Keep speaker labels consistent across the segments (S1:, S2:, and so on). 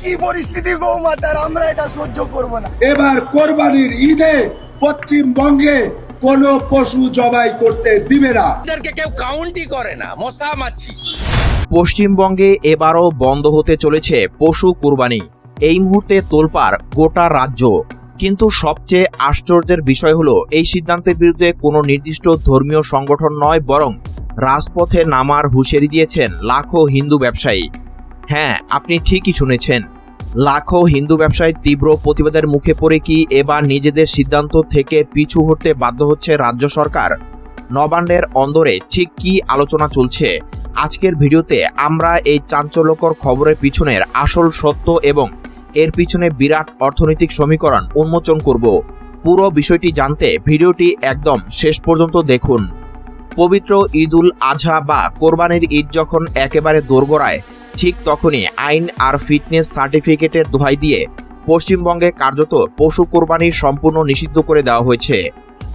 S1: কি পরিস্থিতি গো মাতার, আমরা এটা সহ্য করব না।
S2: এবার কোরবানির ঈদে পশ্চিমবঙ্গে কোনো পশু জবাই করতে দিবে না।
S3: এদেরকে কেউ কাউন্টই করে না, মশা মাছি।
S4: পশ্চিমবঙ্গে এবারও বন্ধ হতে চলেছে পশু কুরবানি। এই মুহূর্তে তোলপাড় গোটা রাজ্য। কিন্তু সবচেয়ে আশ্চর্যের বিষয় হলো এই সিদ্ধান্তের বিরুদ্ধে কোনো নির্দিষ্ট ধর্মীয় সংগঠন নয়, বরং রাজপথে নামার হুঁশিয়ারি দিয়েছেন লাখো হিন্দু ব্যবসায়ী। হ্যাঁ, আপনি ঠিকই শুনেছেন, লাখো হিন্দু ব্যবসায়ী তীব্র প্রতিবাদের মুখে পড়ে কি এবার নিজেদের সিদ্ধান্ত থেকে পিছু হটতে বাধ্য হচ্ছে রাজ্য সরকার? নবান্নের অন্দরে ঠিক কি আলোচনা চলছে? আজকের ভিডিওতে আমরা এই চাঞ্চল্যকর খবরের পিছনের আসল সত্য এবং এর পিছনে বিরাট অর্থনৈতিক সমীকরণ উন্মোচন করব। পুরো বিষয়টি জানতে ভিডিওটি একদম শেষ পর্যন্ত দেখুন। পবিত্র ঈদুল আজহা বা কোরবানির ঈদ যখন একেবারে দোরগোড়ায়, ঠিক তখনই আইন আর ফিটনেস সার্টিফিকেটের দোহাই দিয়ে পশ্চিমবঙ্গে কার্যত পশু কোরবানি সম্পূর্ণ নিষিদ্ধ করে দেওয়া হয়েছে।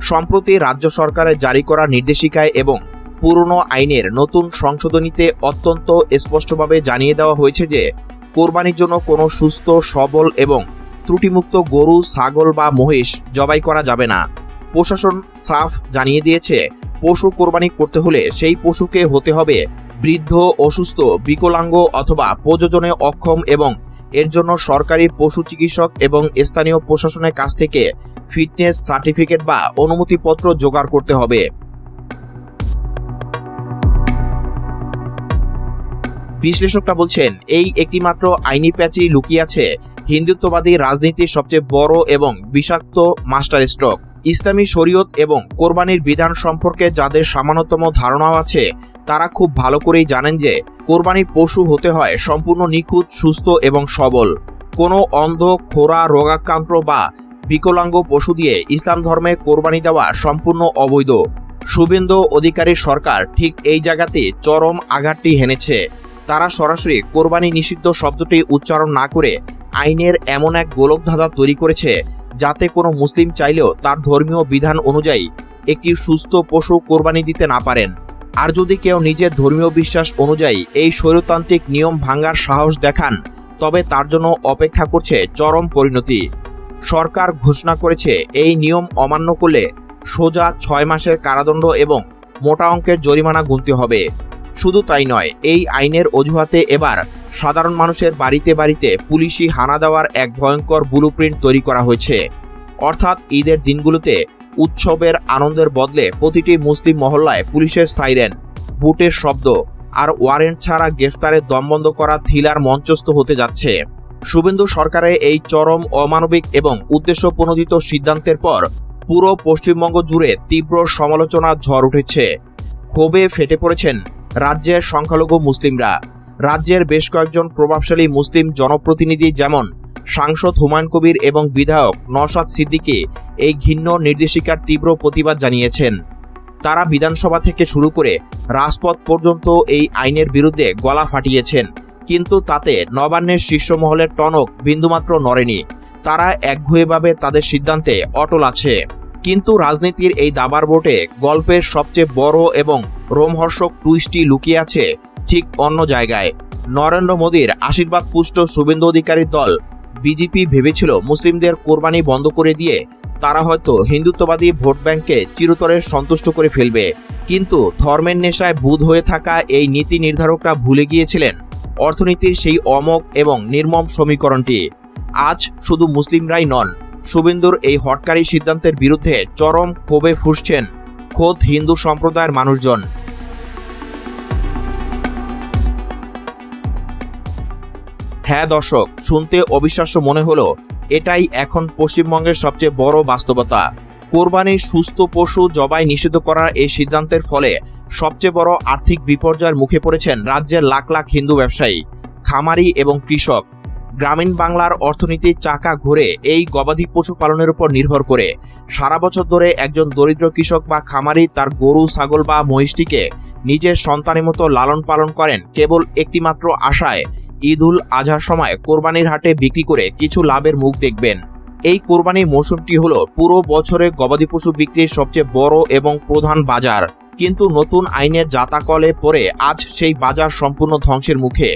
S4: সম্প্রতি রাজ্য সরকারের জারি করা নির্দেশিকায় এবং পুরনো আইনের নতুন সংশোধনীতে অত্যন্ত স্পষ্টভাবে জানিয়ে দেওয়া হয়েছে যে কোরবানির জন্য কোনো সুস্থ, সবল এবং ত্রুটিমুক্ত গরু, ছাগল বা মহিষ জবাই করা যাবে না। প্রশাসন সাফ জানিয়ে দিয়েছে, পশু কোরবানি করতে হলে সেই পশুকে হতে হবে বৃদ্ধ, অসুস্থ, বিকলাঙ্গ অথবা প্রযোজনে অক্ষম এবং এর জন্য সরকারি পশু চিকিৎসক এবং স্থানীয় প্রশাসনের কাছ থেকে ফিটনেস সার্টিফিকেট বা অনুমতিপত্র জোগাড় করতে হবে। বিশ্লেষকরা বলছেন, এই একটিমাত্র আইনি প্যাচই লুকিয়ে আছে হিন্দুত্ববাদী রাজনীতির সবচেয়ে বড় এবং বিষাক্ত মাস্টার স্ট্রোক। ইসলামী শরীয়ত এবং কোরবানির বিধান সম্পর্কে যাদের সামান্যতম ধারণাও আছে, তারা খুব ভালো করেই জানেন যে কোরবানির পশু হতে হয় সম্পূর্ণ নিখুঁত, সুস্থ এবং সবল। কোনো অন্ধ, খোরা, রোগাক্রান্ত বা বিকলাঙ্গ পশু দিয়ে ইসলাম ধর্মে কোরবানি দেওয়া সম্পূর্ণ অবৈধ। শুভেন্দু অধিকারী সরকার ঠিক এই জায়গাতে চরম আঘাতটি হেনেছে। তারা সরাসরি কোরবানি নিষিদ্ধ শব্দটি উচ্চারণ না করে আইনের এমন এক গোলকধাঁধা তৈরি করেছে যাতে কোনো মুসলিম চাইলেও তার ধর্মীয় বিধান অনুযায়ী একটি সুস্থ পশু কোরবানি দিতে না পারেন। আর যদি কেউ নিজের ধর্মীয় বিশ্বাস অনুযায়ী এই স্বৈরতান্ত্রিক নিয়ম ভাঙার সাহস দেখান, তবে তার জন্য অপেক্ষা করছে চরম পরিণতি। সরকার ঘোষণা করেছে এই নিয়ম অমান্য করলে সোজা 6 মাসের কারাদণ্ড এবং মোটা অঙ্কের জরিমানা গুনতে হবে। শুধু তাই নয়, এই আইনের অজুহাতে এবার সাধারণ মানুষের বাড়িতে বাড়িতে পুলিশি হানা দেওয়ার এক ভয়ঙ্কর ব্লুপ্রিন্ট তৈরি করা হয়েছে। অর্থাৎ ঈদের দিনগুলোতে উৎসবের আনন্দের বদলে প্রতিটি মুসলিম মহল্লায় পুলিশের সাইরেন, বুটের শব্দ আর ওয়ারেন্ট ছাড়া গ্রেফতারের দমবন্ধ করা থ্রিলার মঞ্চস্থ হতে যাচ্ছে। শুভেন্দু সরকারের এই চরম অমানবিক এবং উদ্দেশ্যপ্রণোদিত সিদ্ধান্তের পর পুরো পশ্চিমবঙ্গ জুড়ে তীব্র সমালোচনার ঝড় উঠেছে। ক্ষোভে ফেটে পড়েছেন রাজ্যের সংখ্যালঘু মুসলিমরা। রাজ্যের বেশ কয়েকজন প্রভাবশালী মুসলিম জনপ্রতিনিধি যেমন সাংসদ হুমায়ুন কবির এবং বিধায়ক নওশাদ সিদ্দিকী এই ঘৃণ্য নির্দেশিকার তীব্র প্রতিবাদ জানিয়েছেন। তারা বিধানসভা থেকে শুরু করে রাজপথ পর্যন্ত এই আইনের বিরুদ্ধে গলা ফাটিয়েছেন, কিন্তু তাতে নবান্নের শীর্ষ মহলের টনক বিন্দুমাত্র নড়েনি। তারা একগুঁয়েভাবে তাদের সিদ্ধান্তে অটল আছে। কিন্তু রাজনীতির এই দাবার বোটে গল্পের সবচেয়ে বড় এবং রোমহর্ষক টুইস্টটি লুকিয়ে আছে ঠিক অন্য জায়গায়। নরেন্দ্র মোদীর আশীর্বাদ পুষ্ট শুভেন্দু অধিকারীর দল বিজেপি ভেবেছিল মুসলিমদের কোরবানি বন্ধ করে দিয়ে তারা হয়তো হিন্দুত্ববাদী ভোট ব্যাংককে চিরতরে সন্তুষ্ট করে ফেলবে। কিন্তু ধর্মের নেশায় বুঁদ হয়ে থাকা এই নীতি নির্ধারকরা ভুলে গিয়েছিলেন অর্থনীতির সেই অমোঘ এবং নির্মম সমীকরণটি। আজ শুধু মুসলিমরাই নন, শুভেন্দুর এই হঠকারী সিদ্ধান্তের বিরুদ্ধে চরম ক্ষোভে ফুঁসছেন খোদ হিন্দু সম্প্রদায়ের মানুষজন। হ্যাঁ দর্শক, শুনতে অবিশ্বাস্য মনে হলো এটাই এখন পশ্চিমবঙ্গের সবচেয়ে বড় বাস্তবতা। কোরবানির সুস্থ পশু জবাই নিষিদ্ধ করার এই সিদ্ধান্তের ফলে সবচেয়ে বড় আর্থিক বিপর্যয়ের মুখে পড়েছেন রাজ্যের লাখ লাখ হিন্দু ব্যবসায়ী, খামারি এবং কৃষক। গ্রামীণ বাংলার অর্থনীতির চাকা ঘুরে এই গবাদি পশু পালনের উপর নির্ভর করে। সারা বছর ধরে একজন দরিদ্র কৃষক বা খামারি তার গরু, ছাগল বা মহিষটিকে নিজের সন্তানের মতো লালন পালন করেন কেবল একটিমাত্র আশায় ঈদুল আজহার সময় কোরবানির হাটে বিক্রি করে কিছু লাভের মুখ দেখবেন। এই কোরবানির মৌসুমটি হলো পুরো বছরে গবাদি পশু বিক্রির সবচেয়ে বড় এবং প্রধান বাজার। কিন্তু নতুন আইনের জাতাকলে পড়ে আজ সেই বাজার সম্পূর্ণ ধ্বংসের মুখে।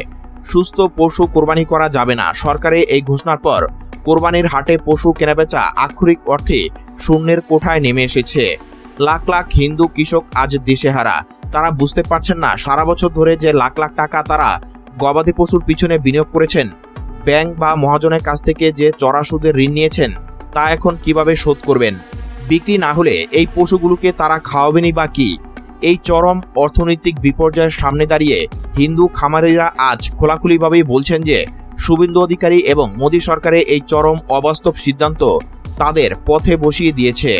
S4: সুস্থ পশু কোরবানি করা যাবে না। সরকারের এই ঘোষণার পর কোরবানির হাটে পশু কেনাবেচা আক্ষরিক অর্থে শূন্যের কোঠায় নেমে এসেছে। লাখ লাখ হিন্দু কৃষক আজ দিশেহারা। তারা বুঝতে পারছেন না সারা বছর ধরে যে লাখ লাখ টাকা তারা গবাদি পশুর পিছনে বিনিয়োগ করেছেন, ব্যাংক বা মহাজনের কাছ থেকে যে চড়া সুদের ঋণ নিয়েছেন, তা এখন কিভাবে শোধ করবেন। বিক্রি না হলে এই পশুগুলোকে তারা খাওয়াবেনই বা কি। এই চরম অর্থনৈতিক বিপর্যয়ের সামনে দাঁড়িয়ে হিন্দু খামারিরা আজ খোলাখুলিভাবেই বলছেন যে শুভেন্দু অধিকারী এবং মোদী সরকারের এই চরম অবাস্তব সিদ্ধান্ত তাদের পথে বসিয়ে দিয়েছে।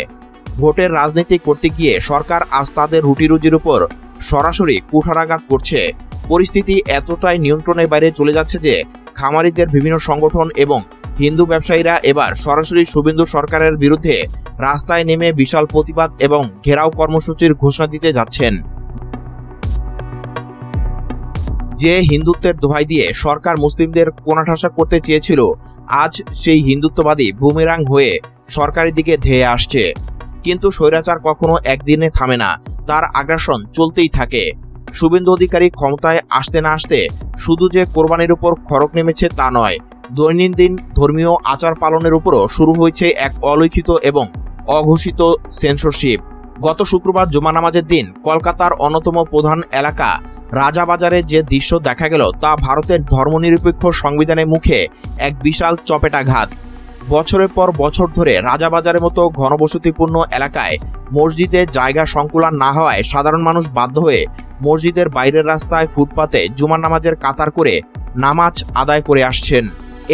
S4: ভোটের রাজনীতি করতে গিয়ে সরকার আজ তাদের রুটিরুজির উপর সরাসরি কুঠারাঘাত করছে। পরিস্থিতি এতটাই নিয়ন্ত্রণের বাইরে চলে যাচ্ছে যে খামারিদের বিভিন্ন সংগঠন এবং হিন্দু ব্যবসায়ীরা এবার সরাসরি শুভেন্দু সরকারের বিরুদ্ধে রাস্তায় নেমে বিশাল প্রতিবাদ এবং ঘেরাও কর্মসূচির ঘোষণা দিতে যাচ্ছেন। যে হিন্দুত্বের দোহাই দিয়ে সরকার মুসলিমদের কোণঠাসা করতে চেয়েছিল, আজ সেই হিন্দুত্ববাদী বুমেরাং হয়ে সরকারের দিকে ধেয়ে আসছে। কিন্তু স্বৈরাচার কখনো একদিনে থামে না, তার আগ্রাসন চলতেই থাকে। শুভেন্দু অধিকারী ক্ষমতায় আসতে না আসতে শুধু যে কোরবানির উপর খড়ক নেমেছে তা নয়, দৈনন্দিন ধর্মীয় আচার পালনের উপরও শুরু হয়েছে এক অলিখিত এবং অঘোষিত সেন্সরশিপ। গত শুক্রবার জুমা নামাজের দিন কলকাতার অন্যতম প্রধান এলাকা রাজাবাজারে যে দৃশ্য দেখা গেল তা ভারতের ধর্মনিরপেক্ষ সংবিধানের মুখে এক বিশাল চপেটাঘাত। বছরের পর বছর ধরে রাজাবাজারের মতো ঘনবসতিপূর্ণ এলাকায় মসজিদে জায়গা সংকুলান না হওয়ায় সাধারণ মানুষ বাধ্য হয়ে মসজিদের বাইরের রাস্তায় ফুটপাতে জুমার নামাজের কাতার করে নামাজ আদায় করে আসছেন।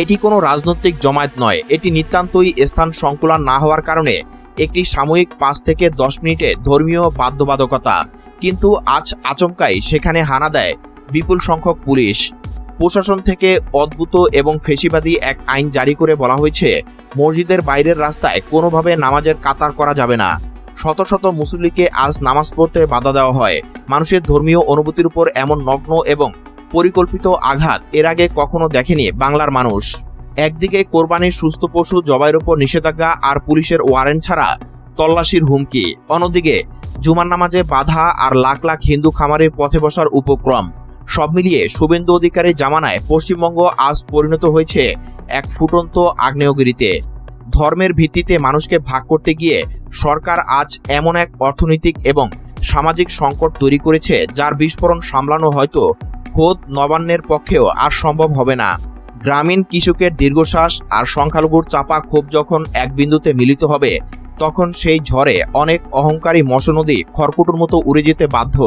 S4: এটি কোনো রাজনৈতিক জমায়েত নয়, এটি নিতান্তই স্থান সংকুলান না হওয়ার কারণে একটি সাময়িক 5 থেকে 10 মিনিটের ধর্মীয় বাধ্যবাধকতা। কিন্তু আজ আচমকাই সেখানে হানা দেয় বিপুল সংখ্যক পুলিশ। প্রশাসন থেকে অদ্ভুত এবং ফেসিবাদী এক আইন জারি করে বলা হয়েছে মসজিদের বাইরের রাস্তায় কোনোভাবে নামাজের কাতার করা যাবে না। শত শত মুসল্লিকে আজ নামাজ পড়তে বাধা দেওয়া হয়। মানুষের ধর্মীয় অনুভূতির উপর এমন নগ্ন এবং পরিকল্পিত আঘাত এর আগে কখনো দেখেনি বাংলার মানুষ। একদিকে কোরবানির সুস্থ পশু জবাইয়ের উপর নিষেধাজ্ঞা আর পুলিশের ওয়ারেন্ট ছাড়া তল্লাশির হুমকি, অন্যদিকে জুমার নামাজে বাধা আর লাখ লাখ হিন্দু খামারের পথে বসার উপক্রম। সব মিলিয়ে শুভেন্দু অধিকারীর জামানায় পশ্চিমবঙ্গ আজ পরিণত হয়েছে এক ফুটন্ত আগ্নেয়গিরিতে। ধর্মের ভিত্তিতে মানুষকে ভাগ করতে গিয়ে সরকার আজ এমন এক অর্থনৈতিক এবং সামাজিক সংকট তৈরি করেছে যার বিস্ফোরণ সামলানো হয়তো খোদ নবান্নের পক্ষেও আর সম্ভব হবে না। গ্রামীণ কৃষকের দীর্ঘশ্বাস আর সংখ্যালঘুর চাপা ক্ষোভ যখন এক বিন্দুতে মিলিত হবে, তখন সেই ঝড়ে অনেক অহংকারী মশনদী খড়কুটোর মতো উড়ে যেতে বাধ্য।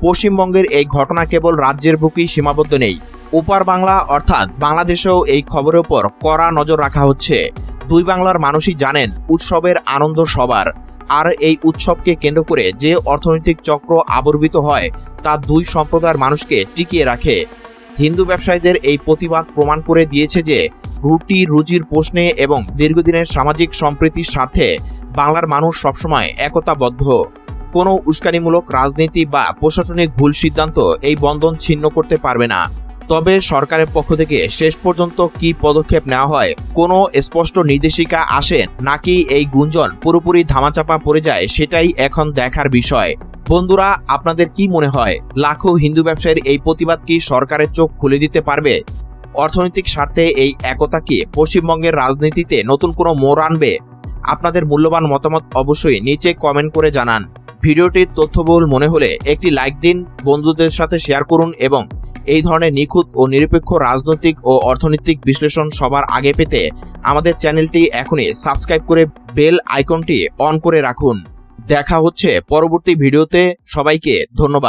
S4: পশ্চিমবঙ্গের এই ঘটনা কেবল রাজ্যের বুকেই সীমাবদ্ধ নেই, ওপার বাংলা অর্থাৎ বাংলাদেশেও এই খবরের উপর কড়া নজর রাখা হচ্ছে। দুই বাংলার মানুষই জানেন উৎসবের আনন্দ সবার, আর এই উৎসবকে কেন্দ্র করে যে অর্থনৈতিক চক্র আবির্ভূত হয় তা দুই সম্প্রদায়ের মানুষকে টিকিয়ে রাখে। হিন্দু ব্যবসায়ীদের এই প্রতিবাদ প্রমাণ করে দিয়েছে যে রুটি রুজির প্রশ্নে এবং দীর্ঘদিনের সামাজিক সম্প্রীতির স্বার্থে বাংলার মানুষ সবসময় একতাবদ্ধ। কোনো উস্কানিমূলক রাজনীতি বা প্রশাসনিক ভুল সিদ্ধান্ত এই বন্ধন ছিন্ন করতে পারবে না। তবে সরকারের পক্ষ থেকে শেষ পর্যন্ত কি পদক্ষেপ নেওয়া হয়, কোনো স্পষ্ট নির্দেশিকা আসে নাকি এই গুঞ্জন পুরোপুরি ধামাচাপা পড়ে যায়, সেটাই এখন দেখার বিষয়। বন্ধুরা, আপনাদের কি মনে হয় লাখো হিন্দু ব্যবসায়ীর এই প্রতিবাদ কি সরকারের চোখ খুলে দিতে পারবে? অর্থনৈতিক স্বার্থে এই একতা কি পশ্চিমবঙ্গের রাজনীতিতে নতুন কোনো মোড় আনবে? আপনাদের মূল্যবান মতামত অবশ্যই নিচে কমেন্ট করে জানান। ভিডিওটি তথ্যবহুল মনে হলে একটি লাইক দিন, বন্ধুদের সাথে শেয়ার করুন এবং এই ধরনের নিখুঁত ও নিরপেক্ষ রাজনৈতিক ও অর্থনৈতিক বিশ্লেষণ সবার আগে পেতে আমাদের চ্যানেলটি এখনই সাবস্ক্রাইব করে বেল আইকনটি অন করে রাখুন। দেখা হচ্ছে পরবর্তী ভিডিওতে। সবাইকে ধন্যবাদ।